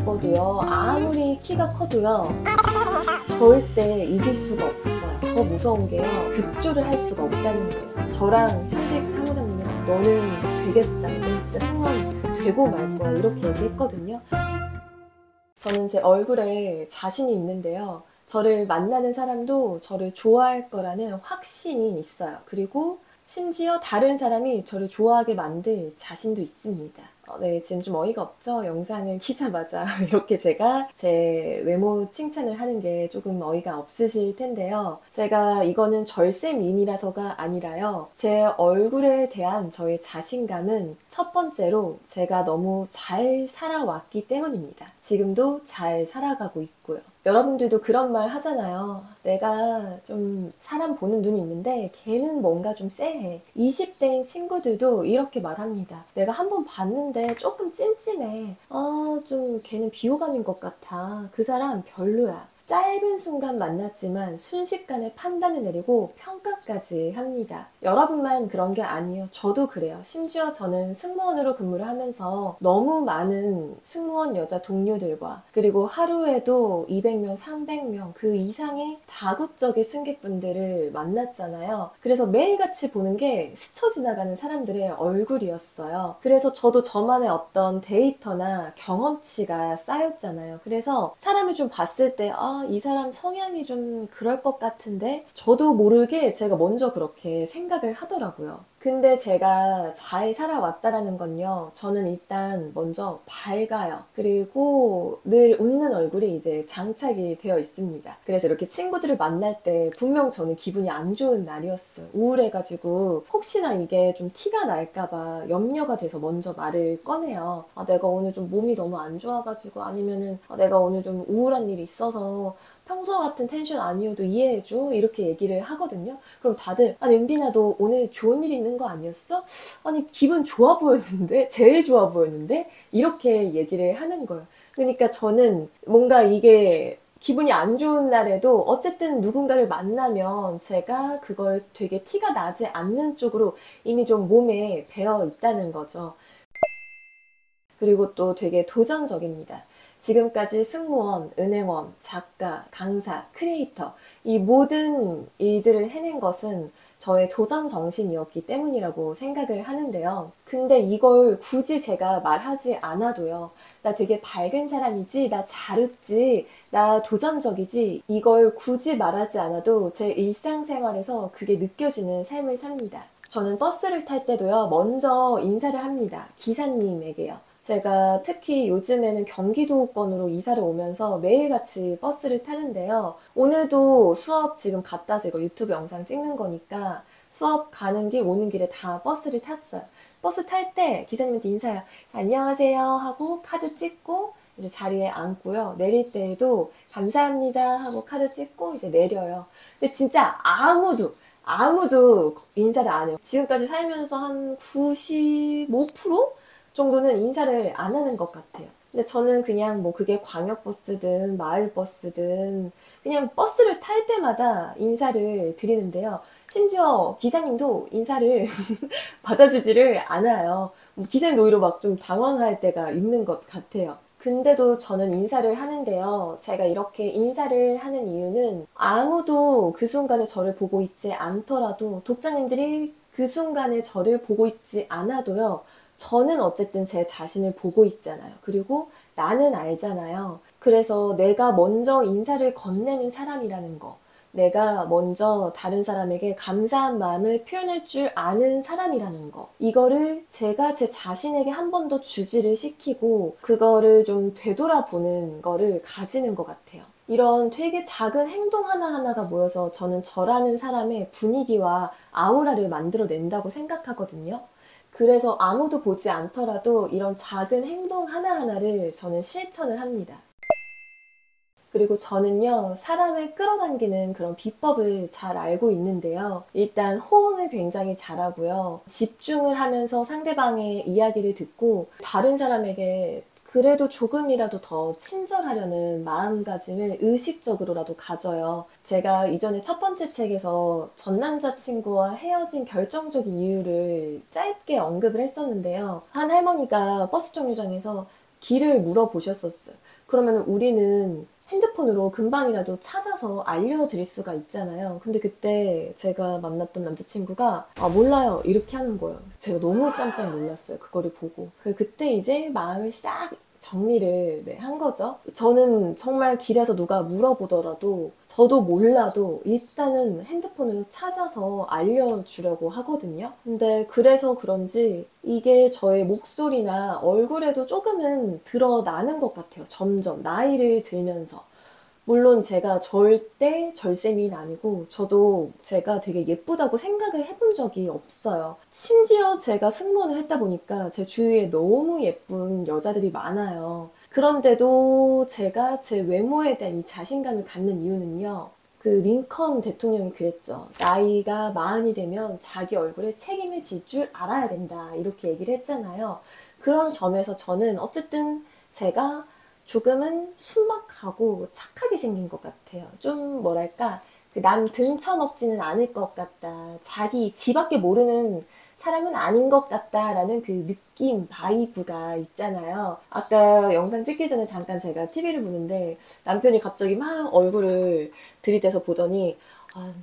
예뻐도요, 아무리 키가 커도요, 절대 이길 수가 없어요. 더 무서운 게요, 급조를 할 수가 없다는 거예요. 저랑 현직 사무장님이랑 너는 되겠다, 넌 진짜 승무원 되고 말 거야, 이렇게 얘기했거든요. 저는 제 얼굴에 자신이 있는데요, 저를 만나는 사람도 저를 좋아할 거라는 확신이 있어요. 그리고 심지어 다른 사람이 저를 좋아하게 만들 자신도 있습니다. 네, 지금 좀 어이가 없죠? 영상을 키자마자 이렇게 제가 제 외모 칭찬을 하는 게 조금 어이가 없으실 텐데요. 제가 이거는 절세 미인이라서가 아니라요, 제 얼굴에 대한 저의 자신감은 첫 번째로 제가 너무 잘 살아왔기 때문입니다. 지금도 잘 살아가고 있고요. 여러분들도 그런 말 하잖아요. 내가 좀 사람 보는 눈이 있는데 걔는 뭔가 좀 쎄해. 20대인 친구들도 이렇게 말합니다. 내가 한번 봤는데 조금 찜찜해. 좀 걔는 비호감인 것 같아. 그 사람 별로야. 짧은 순간 만났지만 순식간에 판단을 내리고 평가까지 합니다. 여러분만 그런 게 아니에요. 저도 그래요. 심지어 저는 승무원으로 근무를 하면서 너무 많은 승무원 여자 동료들과, 그리고 하루에도 200명, 300명 그 이상의 다국적의 승객분들을 만났잖아요. 그래서 매일같이 보는 게 스쳐 지나가는 사람들의 얼굴이었어요. 그래서 저도 저만의 어떤 데이터나 경험치가 쌓였잖아요. 그래서 사람을 좀 봤을 때 이 사람 성향이 좀 그럴 것 같은데, 저도 모르게 제가 먼저 그렇게 생각을 하더라고요. 근데 제가 잘 살아왔다라는 건요, 저는 일단 먼저 밝아요. 그리고 늘 웃는 얼굴이 이제 장착이 되어 있습니다. 그래서 이렇게 친구들을 만날 때 분명 저는 기분이 안 좋은 날이었어요. 우울해가지고 혹시나 이게 좀 티가 날까봐 염려가 돼서 먼저 말을 꺼내요. 내가 오늘 좀 몸이 너무 안 좋아가지고, 아니면은 내가 오늘 좀 우울한 일이 있어서 평소 같은 텐션 아니어도 이해해줘, 이렇게 얘기를 하거든요. 그럼 다들 아니 은빈아, 너 오늘 좋은 일 있는 거 아니었어? 아니 기분 좋아 보였는데, 제일 좋아 보였는데, 이렇게 얘기를 하는 거예요. 그러니까 저는 뭔가 이게 기분이 안 좋은 날에도 어쨌든 누군가를 만나면 제가 그걸 되게 티가 나지 않는 쪽으로 이미 좀 몸에 배어 있다는 거죠. 그리고 또 되게 도전적입니다. 지금까지 승무원, 은행원, 작가, 강사, 크리에이터, 이 모든 일들을 해낸 것은 저의 도전 정신이었기 때문이라고 생각을 하는데요. 근데 이걸 굳이 제가 말하지 않아도요, 나 되게 밝은 사람이지, 나 잘 웃지, 나 도전적이지, 이걸 굳이 말하지 않아도 제 일상생활에서 그게 느껴지는 삶을 삽니다. 저는 버스를 탈 때도요, 먼저 인사를 합니다. 기사님에게요. 제가 특히 요즘에는 경기도권으로 이사를 오면서 매일같이 버스를 타는데요. 오늘도 수업 지금 갔다 와서 이거 유튜브 영상 찍는 거니까 수업 가는 길 오는 길에 다 버스를 탔어요. 버스 탈 때 기사님한테 인사해요. 안녕하세요 하고 카드 찍고 이제 자리에 앉고요. 내릴 때에도 감사합니다 하고 카드 찍고 이제 내려요. 근데 진짜 아무도 인사를 안 해요. 지금까지 살면서 한 95% 정도는 인사를 안 하는 것 같아요. 근데 저는 그냥 뭐 그게 광역버스든 마을버스든 그냥 버스를 탈 때마다 인사를 드리는데요. 심지어 기사님도 인사를 받아주지를 않아요. 기사님도 오히려 막 좀 당황할 때가 있는 것 같아요. 근데도 저는 인사를 하는데요. 제가 이렇게 인사를 하는 이유는 아무도 그 순간에 저를 보고 있지 않더라도, 독자님들이 그 순간에 저를 보고 있지 않아도요, 저는 어쨌든 제 자신을 보고 있잖아요. 그리고 나는 알잖아요. 그래서 내가 먼저 인사를 건네는 사람이라는 거, 내가 먼저 다른 사람에게 감사한 마음을 표현할 줄 아는 사람이라는 거, 이거를 제가 제 자신에게 한 번 더 주지를 시키고 그거를 좀 되돌아보는 거를 가지는 것 같아요. 이런 되게 작은 행동 하나하나가 모여서 저는 저라는 사람의 분위기와 아우라를 만들어낸다고 생각하거든요. 그래서 아무도 보지 않더라도 이런 작은 행동 하나하나를 저는 실천을 합니다. 그리고 저는요, 사람을 끌어당기는 그런 비법을 잘 알고 있는데요. 일단 호응을 굉장히 잘하고요. 집중을 하면서 상대방의 이야기를 듣고 다른 사람에게 그래도 조금이라도 더 친절하려는 마음가짐을 의식적으로라도 가져요. 제가 이전에 첫 번째 책에서 전 남자친구와 헤어진 결정적인 이유를 짧게 언급을 했었는데요. 한 할머니가 버스 정류장에서 길을 물어보셨었어요. 그러면 우리는 핸드폰으로 금방이라도 찾아서 알려드릴 수가 있잖아요. 근데 그때 제가 만났던 남자친구가 몰라요 이렇게 하는 거예요. 제가 너무 깜짝 놀랐어요. 그거를 보고. 그때 이제 마음을 싹 정리를 한 거죠. 저는 정말 길에서 누가 물어보더라도 저도 몰라도 일단은 핸드폰으로 찾아서 알려주려고 하거든요. 근데 그래서 그런지 이게 저의 목소리나 얼굴에도 조금은 드러나는 것 같아요. 점점 나이를 들면서. 물론 제가 절대 절세미는 아니고 저도 제가 되게 예쁘다고 생각을 해본 적이 없어요. 심지어 제가 승무원을 했다 보니까 제 주위에 너무 예쁜 여자들이 많아요. 그런데도 제가 제 외모에 대한 이 자신감을 갖는 이유는요. 그 링컨 대통령이 그랬죠. 나이가 40이 되면 자기 얼굴에 책임을 질 줄 알아야 된다. 이렇게 얘기를 했잖아요. 그런 점에서 저는 어쨌든 제가 조금은 순박하고 착하게 생긴 것 같아요. 좀 뭐랄까 남 등쳐먹지는 않을 것 같다. 자기 지밖에 모르는 사람은 아닌 것 같다라는 그 느낌, 바이브가 있잖아요. 아까 영상 찍기 전에 잠깐 제가 TV를 보는데 남편이 갑자기 막 얼굴을 들이대서 보더니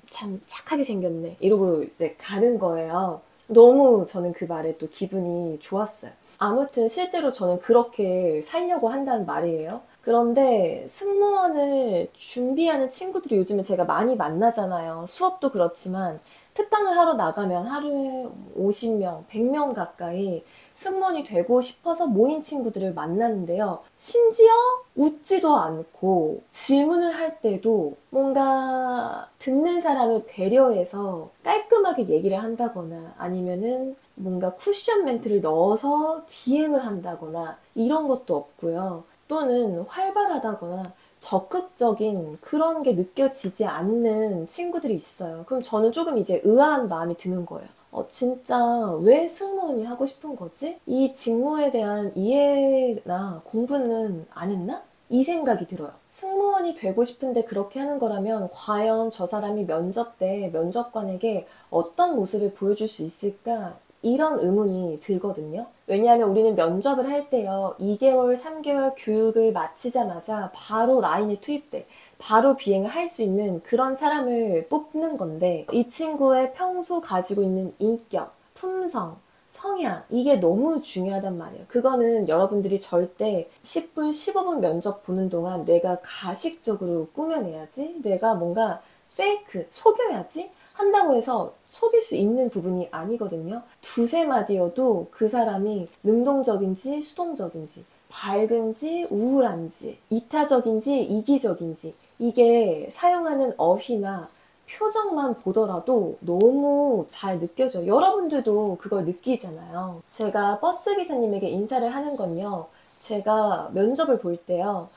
참 착하게 생겼네 이러고 이제 가는 거예요. 너무 저는 그 말에 또 기분이 좋았어요. 아무튼 실제로 저는 그렇게 살려고 한다는 말이에요. 그런데 승무원을 준비하는 친구들이 요즘에 제가 많이 만나잖아요. 수업도 그렇지만 특강을 하러 나가면 하루에 50명, 100명 가까이 승무원이 되고 싶어서 모인 친구들을 만나는데요. 심지어 웃지도 않고 질문을 할 때도 뭔가 듣는 사람을 배려해서 깔끔하게 얘기를 한다거나 아니면은 뭔가 쿠션 멘트를 넣어서 DM을 한다거나 이런 것도 없고요. 또는 활발하다거나 적극적인 그런 게 느껴지지 않는 친구들이 있어요. 그럼 저는 조금 이제 의아한 마음이 드는 거예요. 진짜 왜 승무원이 하고 싶은 거지? 이 직무에 대한 이해나 공부는 안 했나? 이 생각이 들어요. 승무원이 되고 싶은데 그렇게 하는 거라면 과연 저 사람이 면접 때 면접관에게 어떤 모습을 보여줄 수 있을까? 이런 의문이 들거든요. 왜냐하면 우리는 면접을 할 때요. 2개월, 3개월 교육을 마치자마자 바로 라인에 투입돼. 바로 비행을 할 수 있는 그런 사람을 뽑는 건데 이 친구의 평소 가지고 있는 인격, 품성, 성향 이게 너무 중요하단 말이에요. 그거는 여러분들이 절대 10분, 15분 면접 보는 동안 내가 가식적으로 꾸며내야지 내가 뭔가 페이크, 속여야지 한다고 해서 속일 수 있는 부분이 아니거든요. 두세 마디여도 그 사람이 능동적인지 수동적인지 밝은지 우울한지 이타적인지 이기적인지 이게 사용하는 어휘나 표정만 보더라도 너무 잘 느껴져요. 여러분들도 그걸 느끼잖아요. 제가 버스 기사님에게 인사를 하는 건요. 제가 면접을 볼 때요.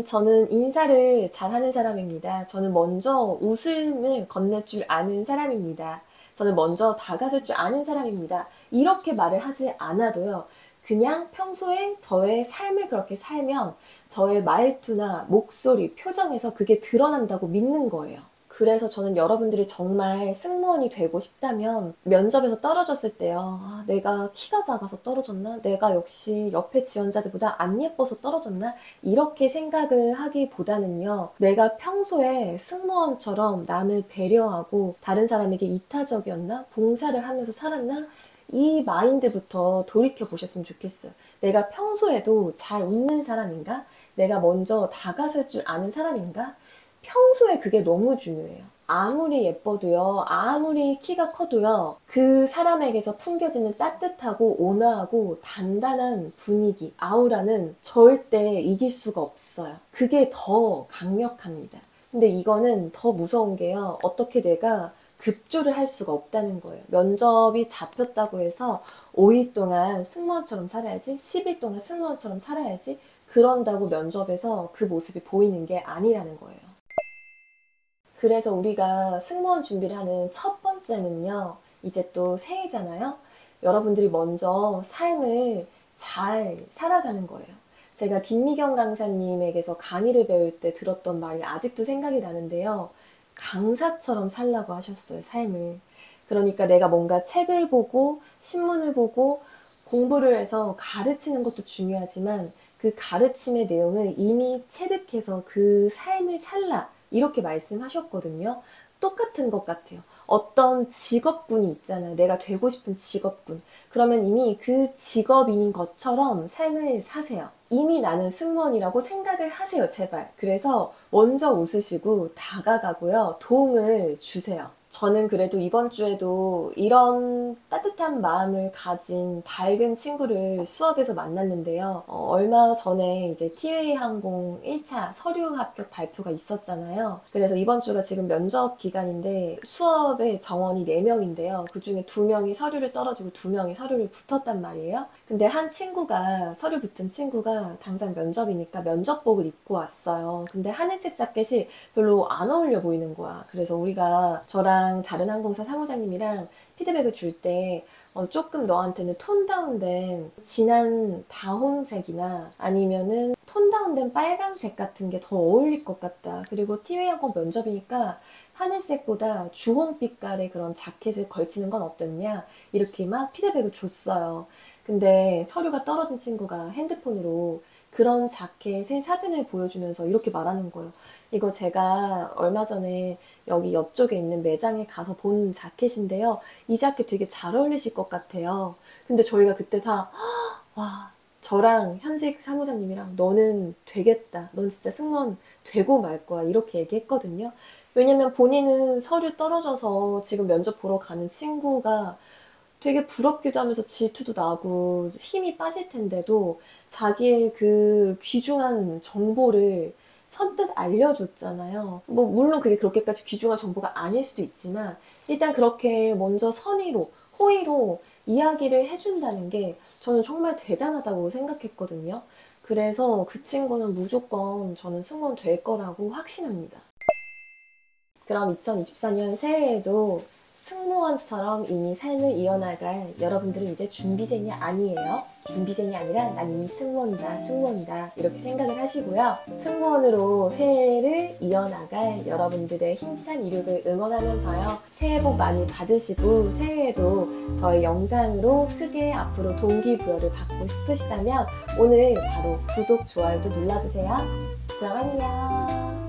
저는 인사를 잘하는 사람입니다. 저는 먼저 웃음을 건넬 줄 아는 사람입니다. 저는 먼저 다가설 줄 아는 사람입니다. 이렇게 말을 하지 않아도요. 그냥 평소에 저의 삶을 그렇게 살면 저의 말투나 목소리, 표정에서 그게 드러난다고 믿는 거예요. 그래서 저는 여러분들이 정말 승무원이 되고 싶다면 면접에서 떨어졌을 때요. 내가 키가 작아서 떨어졌나? 내가 역시 옆에 지원자들보다 안 예뻐서 떨어졌나? 이렇게 생각을 하기보다는요. 내가 평소에 승무원처럼 남을 배려하고 다른 사람에게 이타적이었나? 봉사를 하면서 살았나? 이 마인드부터 돌이켜 보셨으면 좋겠어요. 내가 평소에도 잘 웃는 사람인가? 내가 먼저 다가설 줄 아는 사람인가? 평소에 그게 너무 중요해요. 아무리 예뻐도요, 아무리 키가 커도요, 그 사람에게서 풍겨지는 따뜻하고 온화하고 단단한 분위기, 아우라는 절대 이길 수가 없어요. 그게 더 강력합니다. 근데 이거는 더 무서운 게요, 어떻게 내가 급조를 할 수가 없다는 거예요. 면접이 잡혔다고 해서 5일 동안 승무원처럼 살아야지, 10일 동안 승무원처럼 살아야지, 그런다고 면접에서 그 모습이 보이는 게 아니라는 거예요. 그래서 우리가 승무원 준비를 하는 첫 번째는요. 이제 또 새해잖아요. 여러분들이 먼저 삶을 잘 살아가는 거예요. 제가 김미경 강사님에게서 강의를 배울 때 들었던 말이 아직도 생각이 나는데요. 강사처럼 살라고 하셨어요. 삶을. 그러니까 내가 뭔가 책을 보고 신문을 보고 공부를 해서 가르치는 것도 중요하지만 그 가르침의 내용을 이미 체득해서 그 삶을 살라 이렇게 말씀하셨거든요. 똑같은 것 같아요. 어떤 직업군이 있잖아요. 내가 되고 싶은 직업군. 그러면 이미 그 직업인 것처럼 삶을 사세요. 이미 나는 승무원이라고 생각을 하세요, 제발. 그래서 먼저 웃으시고 다가가고요. 도움을 주세요. 저는 그래도 이번 주에도 이런 따뜻한 마음을 가진 밝은 친구를 수업에서 만났는데요. 얼마 전에 이제 티웨이 항공 1차 서류 합격 발표가 있었잖아요. 그래서 이번 주가 지금 면접 기간인데 수업에 정원이 4명인데요. 그 중에 2명이 서류를 떨어지고 2명이 서류를 붙었단 말이에요. 근데 한 친구가, 서류 붙은 친구가 당장 면접이니까 면접복을 입고 왔어요. 근데 하늘색 자켓이 별로 안 어울려 보이는 거야. 그래서 우리가 저랑 다른 항공사 사무장님이랑 피드백을 줄 때 조금 너한테는 톤 다운된 진한 다홍색이나 아니면은 톤 다운된 빨간색 같은 게 더 어울릴 것 같다. 그리고 티웨이 항공 면접이니까 하늘색보다 주홍빛깔의 그런 자켓을 걸치는 건 어떻냐 이렇게 막 피드백을 줬어요. 근데 서류가 떨어진 친구가 핸드폰으로 그런 자켓의 사진을 보여주면서 이렇게 말하는 거예요. 이거 제가 얼마 전에 여기 옆쪽에 있는 매장에 가서 본 자켓인데요. 이 자켓 되게 잘 어울리실 것 같아요. 근데 저희가 그때 다 와, 저랑 현직 사무장님이랑 너는 되겠다. 넌 진짜 승무원 되고 말 거야. 이렇게 얘기했거든요. 왜냐면 본인은 서류 떨어져서 지금 면접 보러 가는 친구가 되게 부럽기도 하면서 질투도 나고 힘이 빠질 텐데도 자기의 그 귀중한 정보를 선뜻 알려줬잖아요. 뭐 물론 그게 그렇게까지 귀중한 정보가 아닐 수도 있지만 일단 그렇게 먼저 선의로 호의로 이야기를 해준다는 게 저는 정말 대단하다고 생각했거든요. 그래서 그 친구는 무조건 저는 승무원 될 거라고 확신합니다. 그럼 2024년 새해에도 승무원처럼 이미 삶을 이어나갈 여러분들은 이제 준비생이 아니에요. 준비생이 아니라 난 이미 승무원이다, 승무원이다 이렇게 생각을 하시고요. 승무원으로 새해를 이어나갈 여러분들의 힘찬 이륙을 응원하면서요. 새해 복 많이 받으시고 새해에도 저희 영상으로 크게 앞으로 동기부여를 받고 싶으시다면 오늘 바로 구독, 좋아요도 눌러주세요. 그럼 안녕.